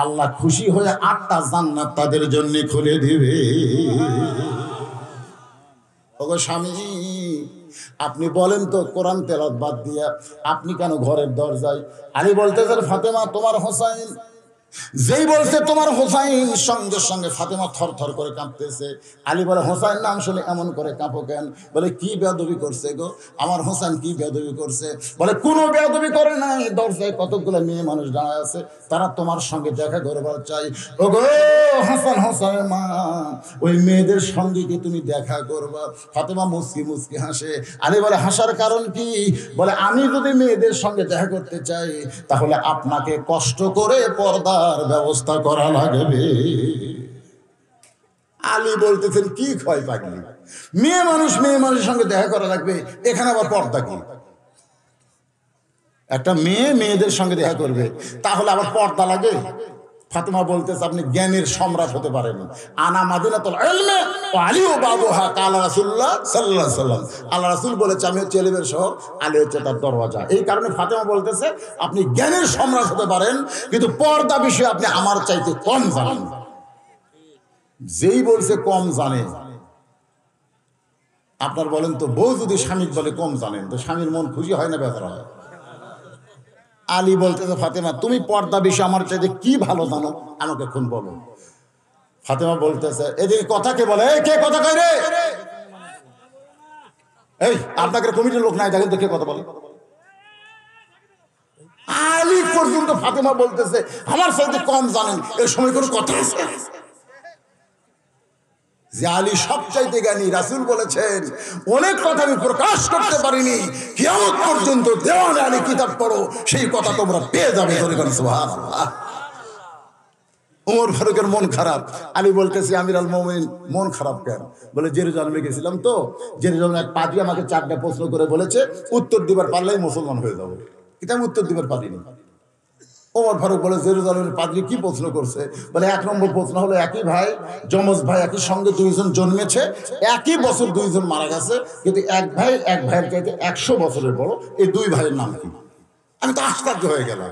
আল্লাহ খুশি হয়ে 8টা জান্নাত তাদের জন্য খুলে দিবে। ওগো স্বামী, আপনি বলেন তো, কোরআন তেলাওয়াত বাদ দিয়া আপনি কেন ঘরের দরজায়? আলী বলতেছেন, ফাতেমা তোমার হোসাইন যেই বলছে তোমার হোসাইন, সঙ্গে সঙ্গে ফাতেমা থর থর করে কাঁপতেছে। আলী বলে হোসাইন নাম শুনে এমন করে কাঁপো কেন? বলে কি বেয়াদবি করছে গো আমার হোসাইন, কি বেয়াদবি করছে? বলে কোনো বেয়াদবি করে নাই, দরজায় কতগুলো মেয়ে মানুষ দাঁড়ায় আছে, তারা তোমার সঙ্গে দেখা করবার চাই। ও গো হাসান হোসাইন মা, ওই মেয়েদের সঙ্গে কি তুমি দেখা করবা? ফাতেমা মুচকি মুচকি হাসে। আলী বলে হাসার কারণ কি? বলে আমি যদি মেয়েদের সঙ্গে দেখা করতে চাই তাহলে আপনাকে কষ্ট করে পর্দা ব্যবস্থা করা লাগবে। আলী বলতেছেন কি ক্ষয় পাগলি, মেয়ে মানুষের সঙ্গে দেখা করা লাগবে, এখানে আবার পর্দা কি? একটা মেয়ে মেয়েদের সঙ্গে দেখা করবে, তাহলে আবার পর্দা লাগে? ফাতেমা বলতেছে আপনি জ্ঞানের সম্রাট হতে পারেন। আনা মাদিনাতুল ইলমি ওয়া আলিউ বাবুহা কালা রাসূলুল্লাহ সাল্লাল্লাহু আলাইহি ওয়াসাল্লাম। আল্লাহ রাসূল বলেছে আমি হচ্ছে ইলমের শহর, আলী হচ্ছে তার দরওয়াজা। এই কারণে ফাতেমা বলতেছে আপনি জ্ঞানের সম্রাট হতে পারেন, কিন্তু পর্দা বিষয়ে আপনি আমার চাইতে কম জানেন। যেই বলছে কম জানে, আপনার বলেন তো বউ যদি স্বামী বলে কম জানেন, তো স্বামীর মন খুশি হয় না বেজার হয়? আলী বলতেছে ফাতেমা তুমি পর্দা বিষয়ে আমার চাইতে কি ভালো জানো, আমাকে এখন বলো। ফাতেমা বলতেছে এদিকে কথা কে বলে, কে কথা কয় রে? এই আপনাকে কমিটির লোক নাই, দেখেন তো কে কথা বলে। আলী পর্যন্ত ফাতেমা বলতেছে আমার চাইতে কম জানেন, এই সময় কোনো কথা আছে? যে আলী সবচাইতে জ্ঞানী, রাসূল বলেছেন অনেক কথা আমি প্রকাশ করতে পারিনি, কিয়ামত পর্যন্ত দেওয়ানে আলী কিতাব পড়ো, সেই কথা তোমরা পেয়ে যাবে। সুবহানাল্লাহ। ওমর ফারুকের মন খারাপ। আলী বলতেছে আমিরুল মুমিনিন মন খারাপ কেন? বলে জেরুজালেমে গেছিলাম তো, জেরুজালেমে এক পাদ্রী আমাকে 4টা প্রশ্ন করে বলেছে উত্তর দিবার পারলেই মুসলমান হয়ে যাবো, কিন্তু আমি উত্তর দিবার পারিনি। ওমর ফারুক বলে জেরুজালেমের পাদ্রী কি প্রশ্ন করছে? বলে 1 নম্বর প্রশ্ন হলো একই ভাই, যমজ ভাই, একই সঙ্গে 2 জন জন্মেছে, একই বছর 2 জন মারা গেছে, কিন্তু এক ভাইয়ের চাইতে 100 বছরের বড়, এই 2 ভাইয়ের নাম কি? আমি তো আশ্চর্য হয়ে গেলাম।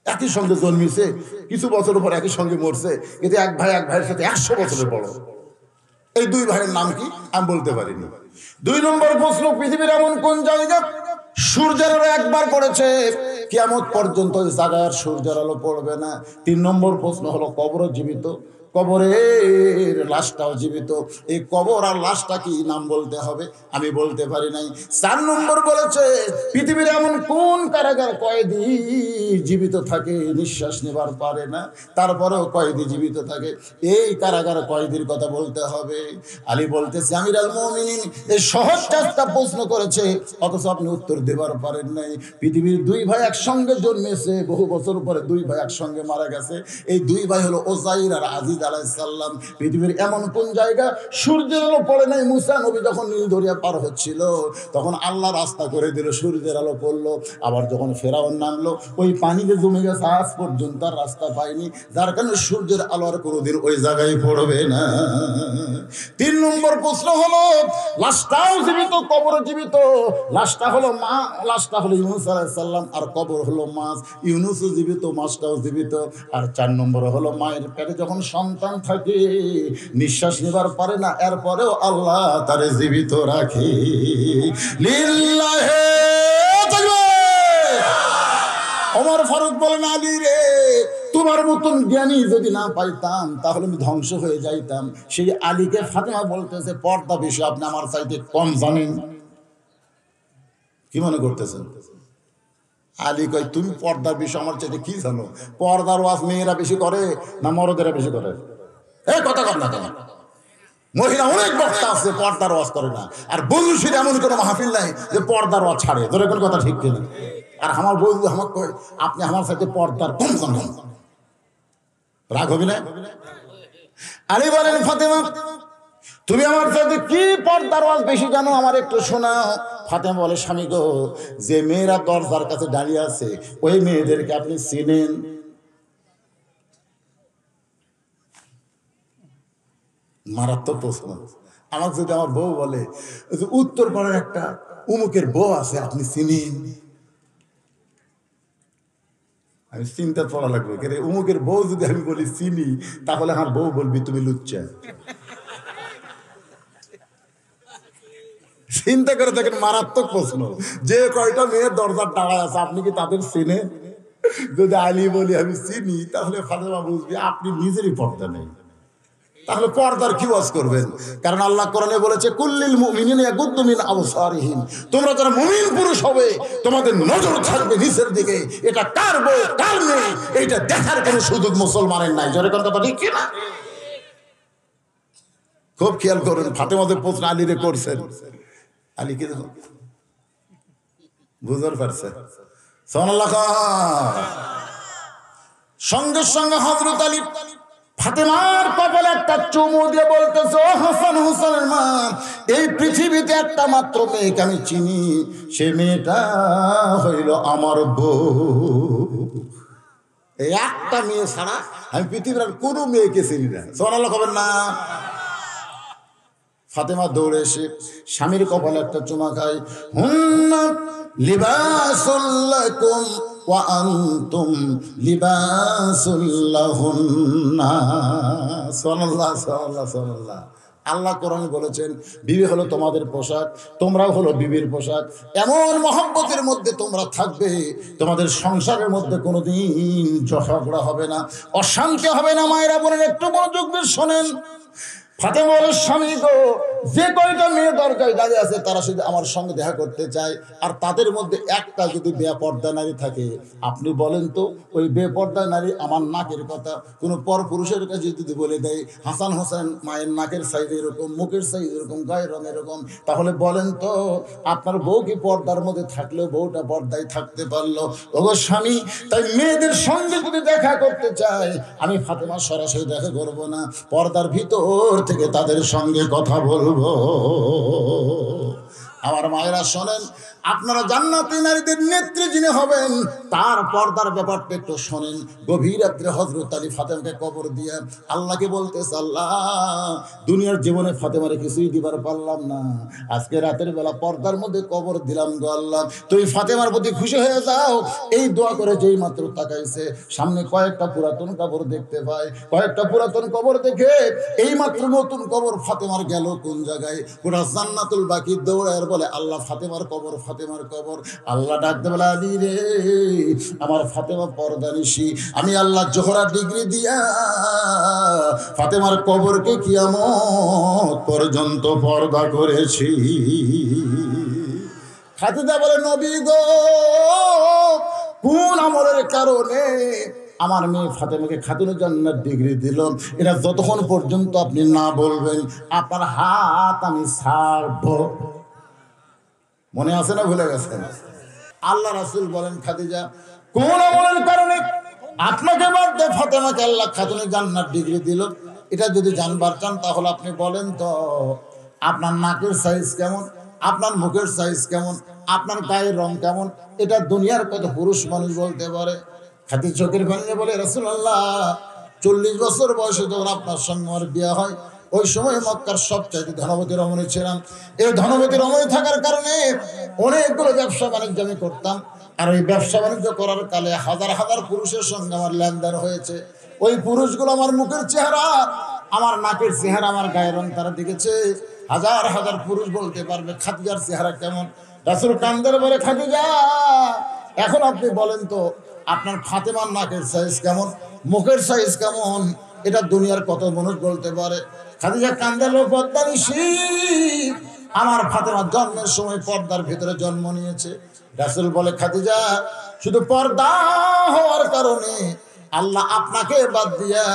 একই সঙ্গে জন্মিছে, কিছু বছর পর একই সঙ্গে মরছে, কিন্তু এক ভাইয়ের সাথে 100 বছরের বড়, এই 2 ভাইয়ের নাম কি? আমি বলতে পারিনি। 2 নম্বর প্রশ্ন পৃথিবীর এমন কোন জায়গা সূর্যের আলো একবার পড়েছে কিয়ামত পর্যন্ত ওই জায়গায় সূর্যের আলো পড়বে না? 3 নম্বর প্রশ্ন হলো কবর জীবিত, কবরের লাশটাও জীবিত, এই কবর আর লাশটা কি নাম বলতে হবে, আমি বলতে পারি নাই। 4 নম্বর বলেছে পৃথিবীর এমন কোন কারাগার কয়েদি জীবিত থাকে, নিঃশ্বাস নেবার পারে না, তারপরেও কয়েদি জীবিত থাকে, এই কারাগার কয়েদির কথা বলতে হবে। আলী বলতেছে আমিরুল মুমিনিন এই সহজ 4টা প্রশ্ন করেছে, অথচ আপনি উত্তর দেবার পারেন নাই। পৃথিবীর 2 ভাই একসঙ্গে জন্মেছে, বহু বছর পরে 2 ভাই একসঙ্গে মারা গেছে, এই 2 ভাই হলো ওজাইর আর আজিজ আলাইহিস সালাম। পৃথিবীর এমন কোন জায়গা সূর্যের আলো পড়ে নাই? মুসা নবী যখন নীল দরিয়া পার হচ্ছিল তখন আল্লাহ রাস্তা করে দিল, সূর্যের আলো পড়লো। আবার যখন ফেরাউন নামলো ওই পানিতে জমে গেছে, আজ পর্যন্ত আর রাস্তা পায়নি, যার কারণে সূর্যের আলো আর কোনোদিন ওই জায়গায় পড়বে না। 3 নম্বর প্রশ্ন হলো লাশটাও জীবিত, কবর জীবিত, লাশটা হলো ইউনূস আলাইহিস সালাম, আর কবর হলো মাছ, ইউনূসও জীবিত, মাছটাও জীবিত। আর 4 নম্বর হলো মায়ের পেটে যখন সন্তান থাকে নিঃশ্বাস নেবার পারে না, এরপরেও আল্লাহ তারে জীবিত রাখে। লিল্লাহে তাকবীর। ওমর ফারুক বলেন আলী রে, তোমার মতন জ্ঞানী যদি না পাইতাম তাহলে আমি ধ্বংস হয়ে যাইতাম। সেই আলীকে ফাতেমা বলতেছে পর্দা বিষয়ে আপনি আমার চাইতে কম জানেন। কি মনে করতেছেন? আলী কয় তুমি পর্দার বিষয় আমার চাইতে কি জানো? পর্দার ওয়াজ মেয়েরা বেশি করে না মরদেরা বেশি করে? এই কথা কর না কেন? মহিলা অনেক বক্তা আছে পর্দার ওয়াজ করে না, আর বন্ধুশীল এমন কোনো মাহফিল নাই যে পর্দার ওয়াজ ছাড়ে। ধরে কোন কথা ঠিক কিনা? আর আমার বন্ধু আমাকে কয় আপনি আমার সাথে পর্দার কম জানেন, রাগ হবি না? আলী বলেন ফাতেমা তুমি আমার সাথে কি পর্দার ওয়াজ বেশি জানো, আমার একটু শোনাও। ফাতেমা বলে স্বামী গো, যে মেয়েরা দরজার কাছে দাঁড়িয়ে আছে ওই মেয়েদেরকে আপনি চিনেন? মারাত্মক প্রশ্ন। আমাকে যদি আমার বউ বলে উত্তর পাড়ার একটা উমুকের বউ আছে আপনি চিনেন, আমি চিন্তা পড়া লাগবে, উমুকের বউ যদি আমি বলি চিনি, তাহলে আমার বউ বলবি তুমি লুচ্চা। চিন্তা করে দেখেন মারাত্মক প্রশ্ন। যে কয়টা মেয়ের দরজার দাঁড়ায় আছে আপনি কি তাদের চিনেন? যদি আলী বলি আমি চিনি, তাহলে ফাতেমা বুঝবে আপনি নিজেরই পর্দা নেই। তাহলে পর্দার কি ওয়াজ করবেন? কারণ আল্লাহ কোরআনে বলেছে কুল্লিল মুমিনিনা ইয়াগুদ্দু মিন আবসারিহিম, তোমরা যারা মুমিন পুরুষ হবে তোমাদের নজর থাকবে নিচের দিকে। এটা কার বউ কার মেয়ে এটা দেখার কোনো সুযোগ মুসলমানের নাই। জোরে কোন কথা ঠিক কিনা? খুব খেয়াল করুন, ফাতেমাদের প্রশ্ন আলীরে করছেন, আলী কি বুঝতে পারছে? সুবহানাল্লাহ। সঙ্গে সঙ্গে হযরত আলী ফাতেমার কপালে একটা চুমু দিয়ে বলতেছে, ও হাসান হোসেনের মা, এই পৃথিবীতে একটা মাত্র মেয়েকে আমি চিনি, সে মেয়েটা হইল আমার বউ। এই একটা মেয়ে ছাড়া আমি পৃথিবীর আর কোনো মেয়েকে চিনি না। সুবহানাল্লাহ কবেন না? ফাতেমা দৌড়ে এসে স্বামীর কপালে একটা চুমা খায়। হুন্না লিবাসুল লাকুম ওয়া আনতুম লিবাসুল লাহুন্না। সুবহানাল্লাহ সুবহানাল্লাহ সুবহানাল্লাহ। আল্লাহ কোরআনে বলেছেন বিবি হলো তোমাদের পোশাক, তোমরাও হলো বিবির পোশাক। এমন মহব্বতের মধ্যে তোমরা থাকবে, তোমাদের সংসারের মধ্যে কোনোদিন ঝগড়া হবে না, অশান্তি হবে না। মায়েরা বলেন, একটু মনোযোগ দিয়ে শোনেন। ফাতেমা বলে, স্বামী গো, যে কয়টা মেয়ে দরকার দাঁড়িয়ে আছে তারা শুধু আমার সঙ্গে দেখা করতে চায়, আর তাদের মধ্যে একটা যদি বেপর্দা নারী থাকে, আপনি বলেন তো ওই বেপর্দা নারী আমার নাকের কথা কোনো পর পুরুষের কাছে যদি বলে দেয়, হাসান হোসেন মায়ের নাকের সাইজ এরকম, মুখের সাইজ এরকম, গায়ের রঙ এরকম, তাহলে বলেন তো আপনার বউ কি পর্দার মধ্যে থাকলেও বউটা পর্দায় থাকতে পারলো? ওগো স্বামী, তাই মেয়েদের সঙ্গে যদি দেখা করতে চায়, আমি ফাতেমা সরাসরি দেখা করবো না, পর্দার ভিতর থেকে তাদের সঙ্গে কথা বলবো। আমার মায়েরা শোনেন, আপনারা জান্নাতি নারীদের নেত্রী যিনি হবেন তার পর্দার ব্যাপারটা একটু শোনেন। গভীর রাত্রে হযরত আলী ফাতেমাকে কবর দিয়ে আল্লাহকে বলতেছে, আল্লাহ দুনিয়ার জীবনে ফাতেমারে কিছুই দিবার পারলাম না, আজকে রাতের বেলা পর্দার মধ্যে কবর দিলাম গো আল্লাহ, তুমি ফাতেমার প্রতি খুশি হয়ে যাও। এই দোয়া করে যেই মাত্র তাকাইছে, সামনে কয়েকটা পুরাতন কবর দেখতে পায়। কয়েকটা পুরাতন কবর দেখে এই মাত্র নতুন কবর ফাতেমার গেল কোন জায়গায়, গোটা জান্নাতুল বাকি দৌড়ায় বলে, আল্লাহ ফাতেমার কবর, ফাতেমার কবর। আল্লাহ ডাকতে বলে, আলী রে, আমার ফাতেমা পর্দানিশী, আমি আল্লাহ জোহরা ডিগ্রি দিয়া ফাতেমার কবরকে কিয়ামত পর্যন্ত পর্দা করেছি। খাদিজা বলে, নবী গো, কোন আমলের কারণে আমার মেয়ে ফাতেমাকে খাতুনে জান্নাত ডিগ্রি দিল, এটা যতক্ষণ পর্যন্ত আপনি না বলবেন আপনার হাত আমি ছাড়ব। মনে আছে না ভুলে গেছেন? আল্লাহ রাসূল বলেন, খাদিজা কোন আমলের কারণে আপনাকে বাদ দিয়ে ফাতেমাকে আল্লাহ খাতুনে জান্নাত ডিগ্রি দিল, এটা যদি জানবার চান তাহলে আপনি বলেন তো আপনার নাকের সাইজ কেমন, আপনার মুখের সাইজ কেমন, আপনার গায়ের রং কেমন, এটা দুনিয়ার কত পুরুষ মানুষ বলতে পারে? খাদিজা চোখের পানি বলে, রাসূলুল্লাহ 40 বছর বয়সে যখন আপনার সঙ্গে আমার বিয়ে হয়, ওই সময় মক্কার সবচাইতে ধনবতী রমণী ছিলাম। এই ধনবতী রমণী থাকার কারণে অনেকগুলো ব্যবসা বাণিজ্য আমি করতাম, আর ওই ব্যবসা বাণিজ্য করার কালে হাজার হাজার পুরুষের সঙ্গে আমার লেনদেন হয়েছে। ওই পুরুষগুলো আমার মুখের চেহারা, আমার নাকের চেহারা, আমার গায়ের রং তারা দেখেছে। হাজার হাজার পুরুষ বলতে পারবে খাদিজার চেহারা কেমন। রাসূল কান্দের বলে, খাদিজা এখন আপনি বলেন তো আপনার ফাতেমার নাকের সাইজ কেমন, মুখের সাইজ কেমন, এটা দুনিয়ার কত মানুষ বলতে পারে? খাদিজা কান্দালো, পর্দানিশী, আমার ফাতেমা জন্মের সময় পর্দার ভিতরে জন্ম নিয়েছে। রাসূল বলে, খাদিজা শুধু পর্দা হওয়ার কারণে আল্লাহ আপনাকে বাদ দিয়া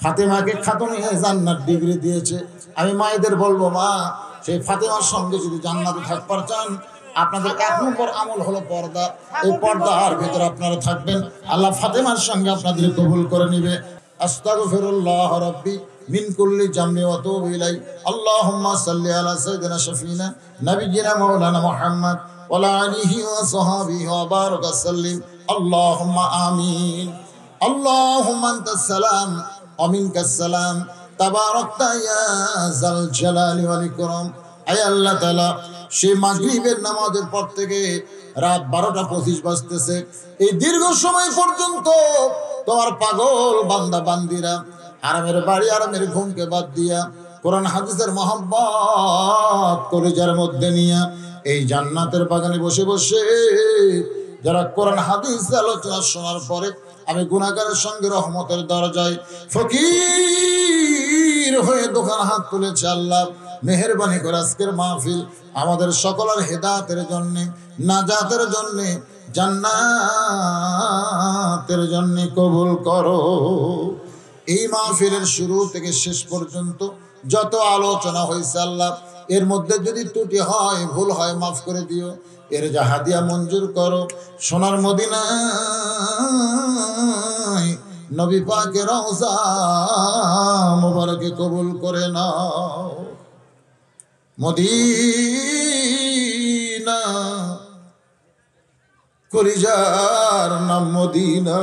ফাতেমাকে খাতুনে জান্নাত ডিগ্রি দিয়েছে। আমি মায়েদের বলবো, মা সেই ফাতেমার সঙ্গে যদি জান্নাতে থাকবার চান, আপনাদের 1 নম্বর আমল হলো পর্দা। এই পর্দার ভিতরে আপনারা থাকবেন, আল্লাহ ফাতেমার সঙ্গে আপনাদের কবুল করে নিবে। আস্তাগফিরুল্লাহ রাব্বি মিন কুল্লি জামমি ওয়া তুবু ইলাই। আল্লাহুম্মা সাল্লি আলা সাইয়্যিদিনা শাফিনা নাবিয়্যিনা মাওলানা মুহাম্মদ ওয়া আলা আলিহি ওয়া সাহবিহি ওয়া বারাকা সাল্লিম। আল্লাহুম্মা আমিন। আল্লাহুম্মা আনতাস সালাম ওয়া মিনকাস সালাম, তাবারাকতা ইয়া যাল জালালি ওয়াল ইকরাম। আয় আল্লাহ তাআলা, সেই মাগরিবের নামাজের পর থেকে রাত 12টা 25 বাজতেছে, এই দীর্ঘ সময় পর্যন্ত তোমার পাগল বান্দা বান্দিরা আরামের বাড়ি, আরামের ঘুমকে বাদ দিয়া কোরআন হাদিসের মহব্বত কলিজার মধ্যে নিয়া এই জান্নাতের বাগানে বসে বসে যারা কোরআন হাদিস আলোচনা শোনার পরে আমি গুনাহগারের সঙ্গে রহমতের দরজায় ফকির হয়ে দোকান হাত তুলেছে। আল্লাহ মেহেরবানি করে আজকের মাহফিল আমাদের সকলের হেদায়েতের জন্য, নাজাতের জন্য, জান্নাতের জন্য কবুল করো। এই মাহফিলের শুরু থেকে শেষ পর্যন্ত যত আলোচনা হয়েছে আল্লাহ, এর মধ্যে যদি ত্রুটি হয়, ভুল হয়, মাফ করে দিও। এর যা হাদিয়া মঞ্জুর করো। সোনার মদিনায় নবী পাকের রওজা মুবারকে কবুল করে নাও। মদিনা কলিজার নাম মদিনা,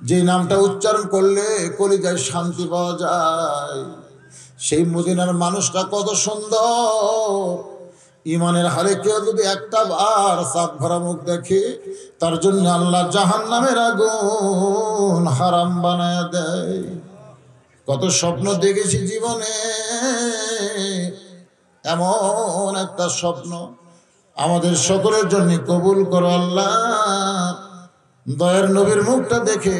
যে নামটা উচ্চারণ করলে কলিজায় শান্তি পাওয়া যায়। সেই মদিনার মানুষটা কত সুন্দর। ইমানের হারে কেউ যদি একটা বার সাত ভরা মুখ দেখে, তার জন্য আল্লাহ জাহান্নামের আগুন হারাম বানায় দেয়। কত স্বপ্ন দেখেছি জীবনে, এমন একটা স্বপ্ন আমাদের সকলের জন্য কবুল করো আল্লাহ। দয়ার নবীর মুখটা দেখে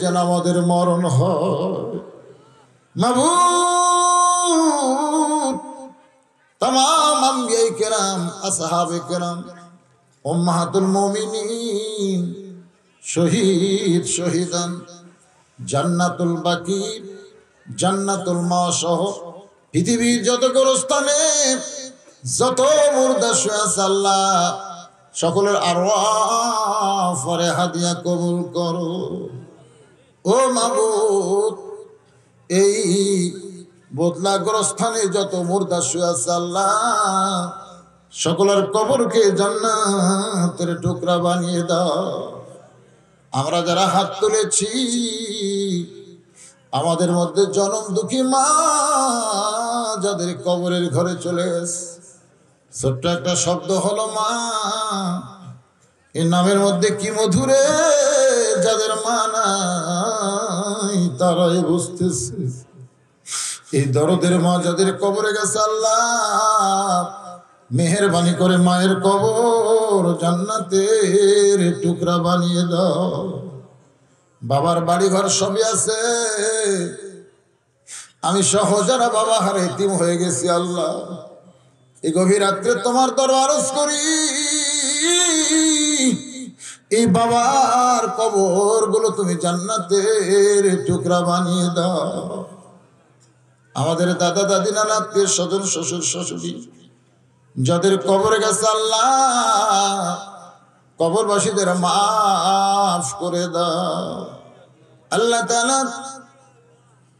যেন আমাদের মরণ হয়। মাবুদ, तमाम अंबिया किराम, असहाबे किराम, उम्महातुल मोमिनीन, शहीद शहीदान, জান্নাতুল বাকি, জান্নাতুল মাসহ পৃথিবীর যত গোরস্থানে যত মুর্দা শুয়ে আছে আল্লাহ, সকলের আরওয়াহ ফরে হাদিয়া কবুল করো। ও মাবুদ, এই বদলাগ্রস্থানে যত মুর্দা শুয়ে আছে আল্লাহ, সকলের কবরকে জান্নাতের টুকরা বানিয়ে দাও। আমরা যারা হাত তুলেছি, আমাদের মধ্যে জনম দুঃখী মা যাদের কবরের ঘরে চলে এসে, ছোট্ট একটা শব্দ হলো মা, এই নামের মধ্যে কি মধুরে, যাদের মা নাই তারাই বুঝতেছে। এই দরদের মা যাদের কবরে গেছে আল্লাহ, মেহেরবানি করে মায়ের কবর জান্নাতের টুকরা বানিয়ে দাও। বাবার বাড়ি ঘর সবই আছে, আমি সহ যারা বাবা হারে এতিম হয়ে গেছি আল্লাহ, এই গভীর রাত্রে তোমার দরবার আরজ করি, এই বাবার কবর গুলো তুমি জান্নাতের টুকরা বানিয়ে দাও। আমাদের দাদা দাদি নানা আত্মীয় স্বজন শ্বশুর শাশুড়ি যাদের কবরে গেছে আল্লাহ, কবরবাসীদের মাফ করে দাও। আল্লাহ তাআলা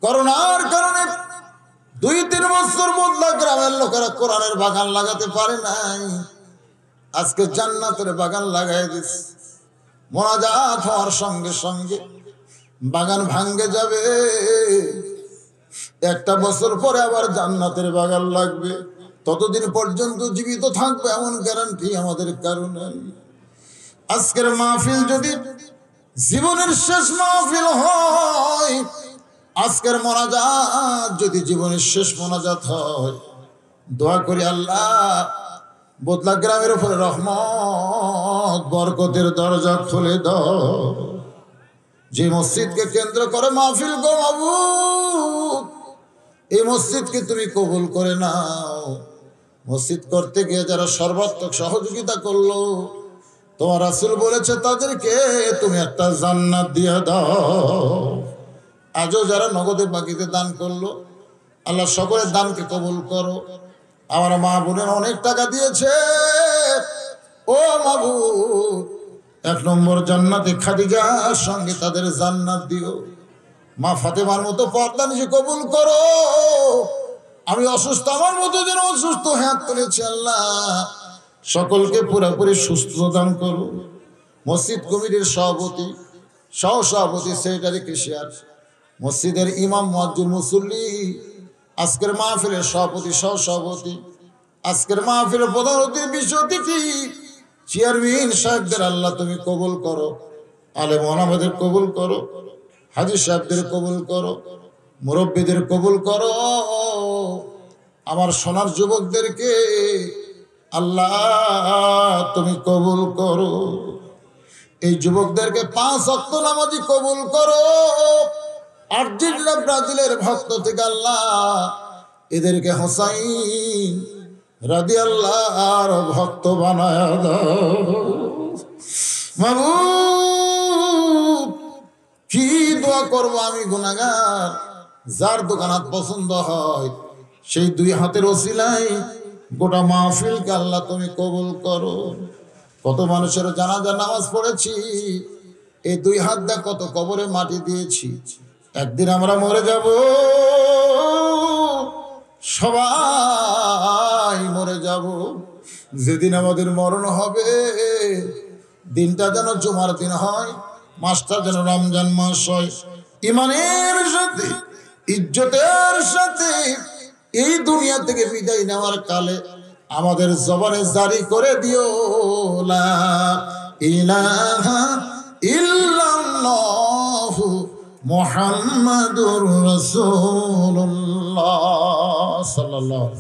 করোনার কারণে 2-3 বছর বদলা গ্রামের লোকেরা কোরআনের বাগান লাগাতে পারে নাই, আজকে জান্নাতের বাগান লাগাই দিচ্ছে। মোনাজাত হওয়ার সঙ্গে সঙ্গে বাগান ভাঙ্গে যাবে, 1 বছর পরে আবার জান্নাতের বাগান লাগবে। ততদিন পর্যন্ত জীবিত থাকবে এমন গ্যারান্টি আমাদের কারণে। আজকের মাহফিল যদি জীবনের শেষ মাহফিল হয়, আজকের মোনাজাত যদি জীবনের শেষ মোনাজাত হয়, দোয়া করি আল্লাহ বদলা গ্রামের উপরে রহমত বরকতের দরজা খুলে দাও। যে মসজিদকে কেন্দ্র করে মাহফিল গো মাবুদ, এই মসজিদকে তুমি কবুল করে নাও। মসজিদ করতে গিয়ে যারা সর্বাত্মক সহযোগিতা করলো, তোমার রাসূল বলেছে তাদেরকে তুমি একটা জান্নাত দিয়ে দাও। আজও যারা নগদে বাকিতে দান করলো, আল্লাহ সকলের দানকে কবুল করো। আমার মা বোনের অনেক টাকা দিয়েছে, ও মাবুদ 1 নম্বর জান্নাতে খাদিজার সঙ্গে তাদের জান্নাত দিও। মা ফাতেমার মতো পর্দা নিয়ে কবুল করো। আমি অসুস্থ, আমার মতো যেন অসুস্থ হাত তুলেছে আল্লাহ, সকলকে পুরোপুরি সুস্থ দান করো। মসজিদ কমিটির সভাপতি, সহসভাপতি, সেক্রেটারি, কেশিয়ার, মসজিদের ইমাম, মুয়াজ্জিন, মুসল্লি, আজকের মাহফিলের সভাপতি, সহসভাপতি, আজকের মাহফিলের প্রধান অতিথি, বিশেষ অতিথি, চেয়ারম্যান সাহেবদের আল্লাহ তুমি কবুল করো। আলেম ওলামাদের কবুল করো, হাজী সাহেবদের কবুল করো, মুরব্বীদের কবুল করো। আমার সোনার যুবকদেরকে আল্লাহ তুমি কবুল করো। এই যুবকদেরকে 5 ওয়াক্ত নামাজি কবুল করো। আর্জেন্টিনা ব্রাজিলের ভক্ত থেকে আল্লাহ এদেরকে হোসাইন রাদিয়াল্লাহর ভক্ত বানায় দাও মাবুদ। কি দোয়া করবো আমি গুনাহগার, যার দোকানাত পছন্দ হয় সেই 2 হাতের ওসিলায় গোটা মাহফিলকে আল্লাহ তুমি কবুল করো। কত মানুষের জানাজা নামাজ পড়েছি, এই 2 হাত দিয়ে কত কবরে মাটি দিয়েছি। একদিন আমরা মরে যাব, সবাই মরে যাব। যেদিন আমাদের মরণ হবে দিনটা যেন জুমার দিন হয়, মাসটা যেন রমজান মাস হয়। ইমানের সাথে ইজ্জতের সাথে এই দুনিয়া থেকে বিদায় নেওয়ার কালে আমাদের জবানে জারি করে দিও লা ইলাহা ইল্লাল্লাহু মুহাম্মাদুর রাসূলুল্লাহ সাল্লাল্লাহু